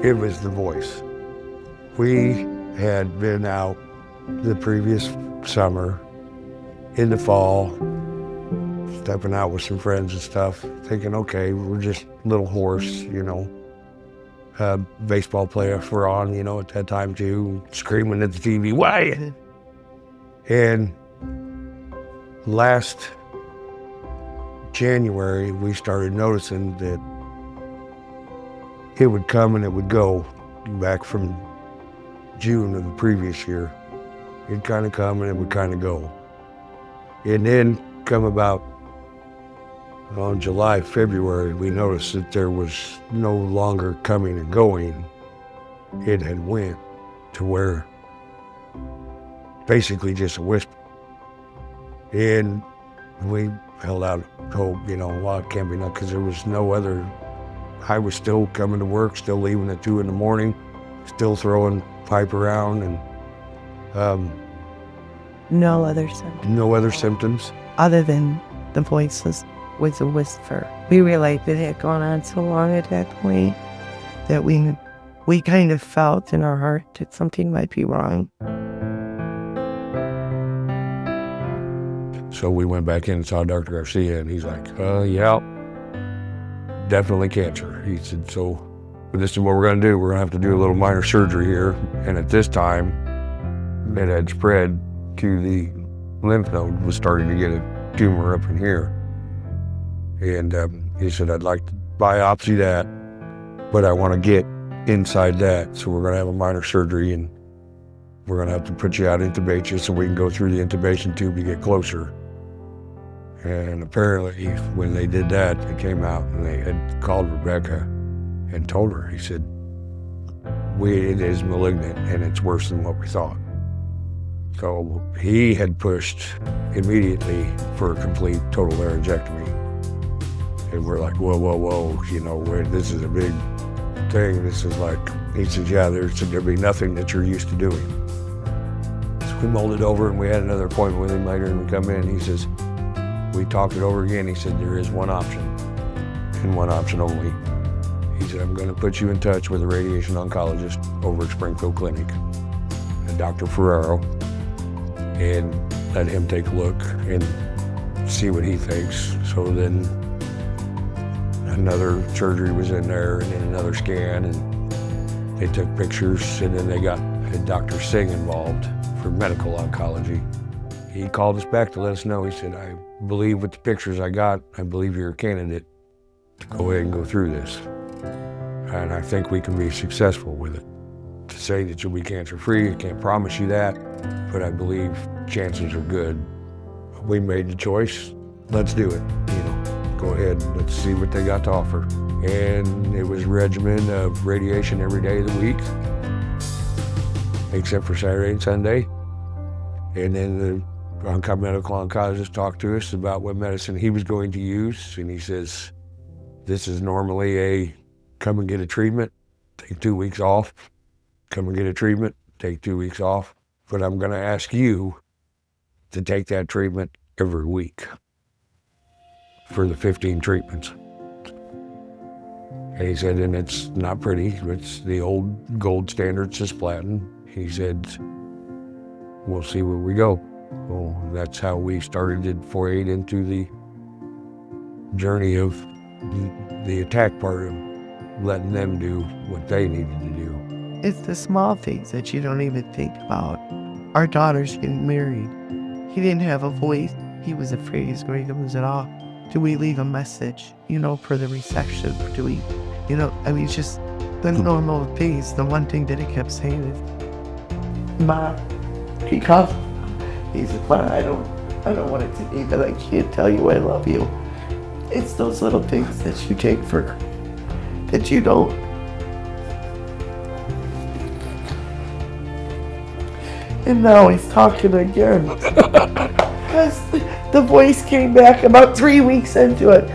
It was the voice. We had been out the previous summer, in the fall, stepping out with some friends and stuff, thinking, okay, we're just a little hoarse, baseball playoffs were on, at that time too, screaming at the TV, why? And last January, we started noticing that it would come and it would go back from June of the previous year. It'd kind of come and it would kind of go. And then come about on July, February, we noticed that there was no longer coming and going. It had went to where basically just a whisper. And we held out hope, well, it can't be nothing, because there was no other. I was still coming to work, still leaving at 2 a.m, still throwing pipe around, and no other symptoms. No other symptoms. Other than the voices with a whisper. We realized it had gone on so long at that point that we kind of felt in our heart that something might be wrong. So we went back in and saw Dr. Garcia, and he's like, yeah, definitely cancer. He said, so this is what we're going to do. We're going to have to do a little minor surgery here. And at this time, it had spread to the lymph node, was starting to get a tumor up in here. And he said, I'd like to biopsy that, but I want to get inside that. So we're going to have a minor surgery, and we're going to have to put you out, intubate you, so we can go through the intubation tube to get closer. And apparently, when they did that, it came out, and they had called Rebecca and told her, he said, it is malignant, and it's worse than what we thought. So he had pushed immediately for a complete total laryngectomy. And we're like, whoa, this is a big thing. This is like, he says, yeah, there'll be nothing that you're used to doing. So we mulled it over, and we had another appointment with him later, and we come in, and he says, we talked it over again. He said, there is one option, and one option only. He said, I'm going to put you in touch with a radiation oncologist over at Springfield Clinic, Dr. Ferraro, and let him take a look and see what he thinks. So then another surgery was in there, and then another scan, and they took pictures, and then they had Dr. Singh involved for medical oncology. He called us back to let us know. He said, I believe with the pictures I got, I believe you're a candidate to go ahead and go through this. And I think we can be successful with it. To say that you'll be cancer-free, I can't promise you that, but I believe chances are good. We made the choice. Let's do it. Go ahead, let's see what they got to offer. And it was a regimen of radiation every day of the week, except for Saturday and Sunday. And then the medical oncologist talked to us about what medicine he was going to use. And he says, this is normally a come and get a treatment, take 2 weeks off, come and get a treatment, take 2 weeks off. But I'm going to ask you to take that treatment every week for the 15 treatments. And he said, and it's not pretty, it's the old gold standard cisplatin. He said, we'll see where we go. Well, that's how we started to foray into the journey of the attack part of letting them do what they needed to do. It's the small things that you don't even think about. Our daughter's getting married. He didn't have a voice. He was afraid he was going to lose it all. Do we leave a message, for the reception? Do we, just the normal things. The one thing that he kept saying is, Mom, he called. He said, Mom, I don't want it to be that I can't tell you I love you. It's those little things that you take for, that you don't. And now he's talking again. Because the voice came back about 3 weeks into it.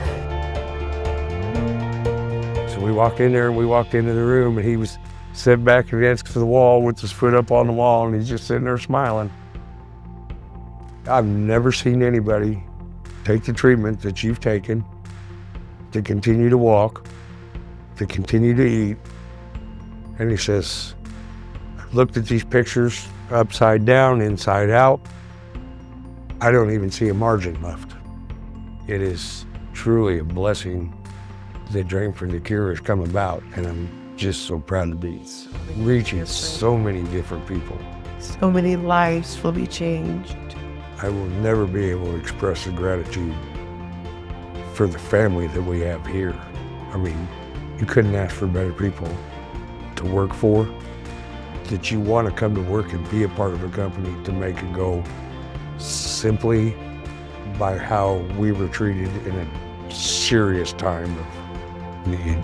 So we walked in there, and we walked into the room, and he was sitting back against the wall with his foot up on the wall, and he's just sitting there smiling. I've never seen anybody take the treatment that you've taken to continue to walk, to continue to eat, And he says, I looked at these pictures upside down, inside out. I don't even see a margin left. It is truly a blessing that Dream for the Cure has come about, and I'm just so proud to be reaching so many different people. So many lives will be changed. I will never be able to express the gratitude for the family that we have here. I mean, you couldn't ask for better people to work for, that you want to come to work and be a part of a company to make it go simply by how we were treated in a serious time of need.